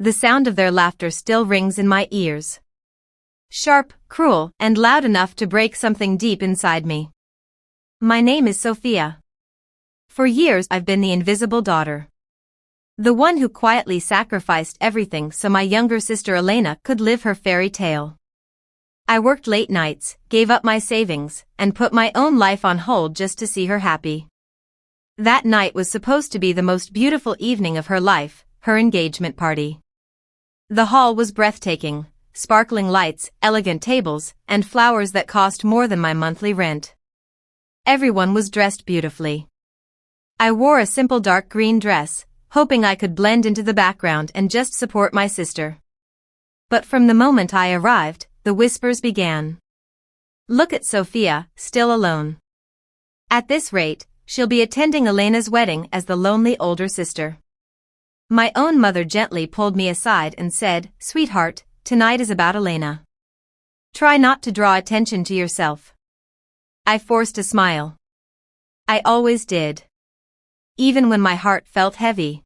The sound of their laughter still rings in my ears. Sharp, cruel, and loud enough to break something deep inside me. My name is Sophia. For years I've been the invisible daughter. The one who quietly sacrificed everything so my younger sister Elena could live her fairy tale. I worked late nights, gave up my savings, and put my own life on hold just to see her happy. That night was supposed to be the most beautiful evening of her life, her engagement party. The hall was breathtaking, sparkling lights, elegant tables, and flowers that cost more than my monthly rent. Everyone was dressed beautifully. I wore a simple dark green dress, hoping I could blend into the background and just support my sister. But from the moment I arrived, the whispers began. Look at Sophia, still alone. At this rate, she'll be attending Elena's wedding as the lonely older sister. My own mother gently pulled me aside and said, "Sweetheart, tonight is about Elena. Try not to draw attention to yourself." I forced a smile. I always did. Even when my heart felt heavy.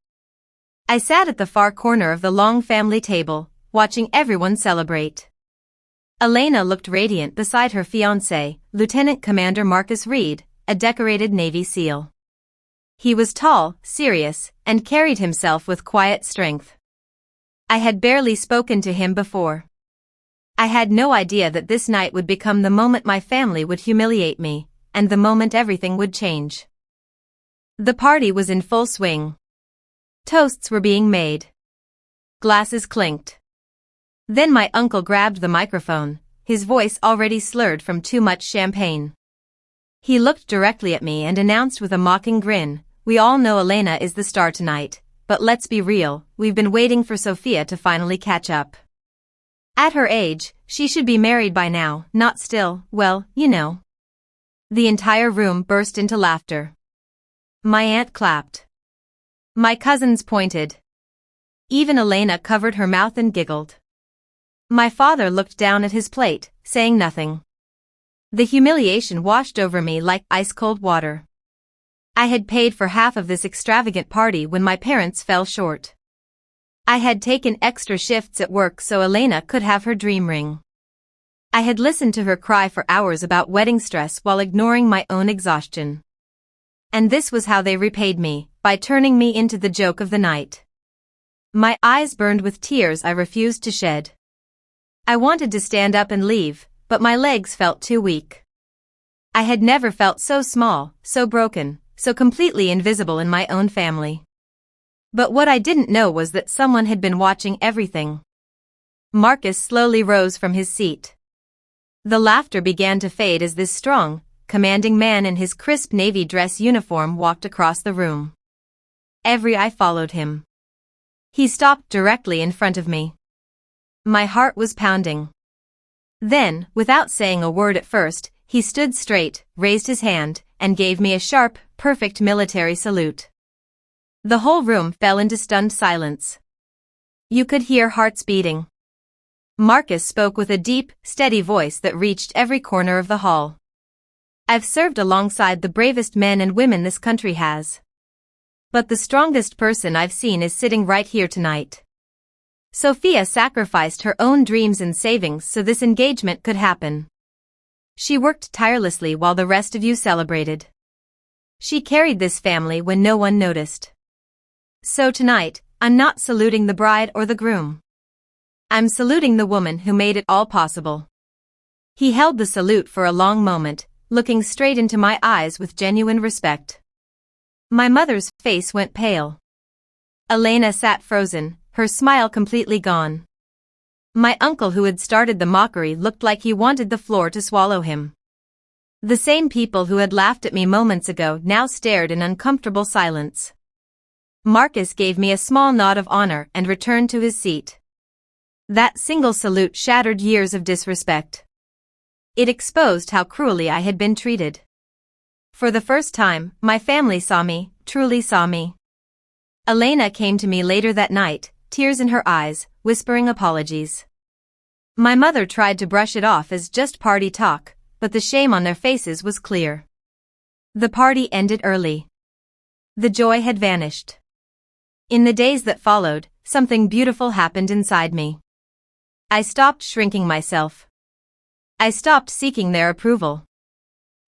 I sat at the far corner of the long family table, watching everyone celebrate. Elena looked radiant beside her fiancé, Lieutenant Commander Marcus Reed, a decorated Navy SEAL. He was tall, serious, and carried himself with quiet strength. I had barely spoken to him before. I had no idea that this night would become the moment my family would humiliate me, and the moment everything would change. The party was in full swing. Toasts were being made. Glasses clinked. Then my uncle grabbed the microphone, his voice already slurred from too much champagne. He looked directly at me and announced with a mocking grin, "We all know Elena is the star tonight, but let's be real, we've been waiting for Sophia to finally catch up. At her age, she should be married by now, not still, well, you know." The entire room burst into laughter. My aunt clapped. My cousins pointed. Even Elena covered her mouth and giggled. My father looked down at his plate, saying nothing. The humiliation washed over me like ice-cold water. I had paid for half of this extravagant party when my parents fell short. I had taken extra shifts at work so Elena could have her dream ring. I had listened to her cry for hours about wedding stress while ignoring my own exhaustion. And this was how they repaid me, by turning me into the joke of the night. My eyes burned with tears I refused to shed. I wanted to stand up and leave, but my legs felt too weak. I had never felt so small, so broken, so completely invisible in my own family. But what I didn't know was that someone had been watching everything. Marcus slowly rose from his seat. The laughter began to fade as this strong, commanding man in his crisp navy dress uniform walked across the room. Every eye followed him. He stopped directly in front of me. My heart was pounding. Then, without saying a word at first, he stood straight, raised his hand, and gave me a sharp, perfect military salute. The whole room fell into stunned silence. You could hear hearts beating. Marcus spoke with a deep, steady voice that reached every corner of the hall. I've served alongside the bravest men and women this country has. But the strongest person I've seen is sitting right here tonight. Sophia sacrificed her own dreams and savings so this engagement could happen. She worked tirelessly while the rest of you celebrated. She carried this family when no one noticed. So tonight, I'm not saluting the bride or the groom. I'm saluting the woman who made it all possible. He held the salute for a long moment, looking straight into my eyes with genuine respect. My mother's face went pale. Elena sat frozen, her smile completely gone. My uncle who had started the mockery looked like he wanted the floor to swallow him. The same people who had laughed at me moments ago now stared in uncomfortable silence. Marcus gave me a small nod of honor and returned to his seat. That single salute shattered years of disrespect. It exposed how cruelly I had been treated. For the first time, my family saw me, truly saw me. Elena came to me later that night, tears in her eyes, whispering apologies. My mother tried to brush it off as just party talk, but the shame on their faces was clear. The party ended early. The joy had vanished. In the days that followed, something beautiful happened inside me. I stopped shrinking myself. I stopped seeking their approval.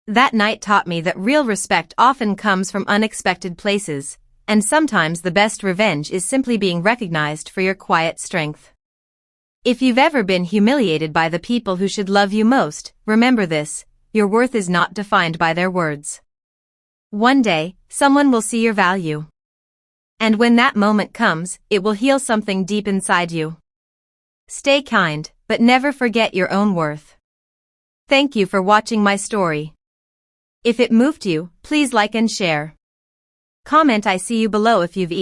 That night taught me that real respect often comes from unexpected places, and sometimes the best revenge is simply being recognized for your quiet strength. If you've ever been humiliated by the people who should love you most, remember this: your worth is not defined by their words. One day, someone will see your value. And when that moment comes, it will heal something deep inside you. Stay kind, but never forget your own worth. Thank you for watching my story. If it moved you, please like and share. Comment I see you below if you've